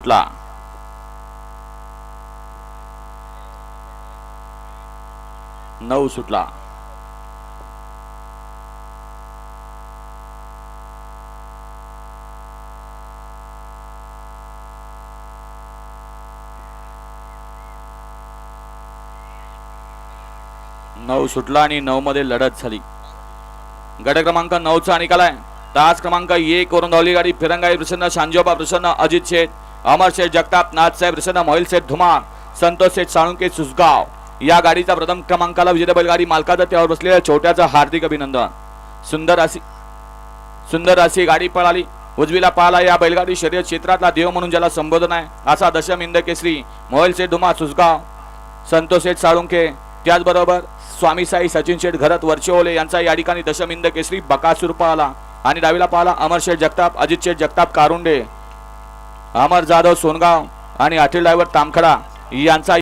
सुटला. नऊ सुटला. नऊ सुटला आणि 9 मध्ये लढत झाली. गट क्रमांक 9 चा निकाल आहे. तास क्रमांक 1 वरून धावली गाडी फिरंगाई प्रसन्न, शांजोबा प्रसन्न, अजित शेठ, अमर शेठ जगताप, नाथसाहेब प्रसन्न, मोहिल शेठ धुमाळ, संतोष शेठ साळुंके सुसगाव या गाडीचा प्रथम क्रमांकाला विजेता बैलगाडी मालकाचा त्यावर बसलेल्या छोट्याचा हार्दिक अभिनंदन. सुंदर अशी गाडी पळाली. उजवीला पाहला या बैलगाडी शर्यत क्षेत्रातला देव म्हणून ज्याला संबोधन आहे असा दशम हिंद केसरी मोहिल शेठ धुमाळ सुसगाव, संतोष शेठ साळुंके, त्याचबरोबर स्वामी साई सचिन शेठ घरत वर्चेओले यांचा या ठिकाणी दशम हिंद केसरी बकासूर पाहला. आणि डावीला पाहला अमर शेठ जगताप, अजित शेठ जगताप कारुंडे, अमर जाधव सोनगाव आणि अठील ड्रायव्हर तामखडा यांचा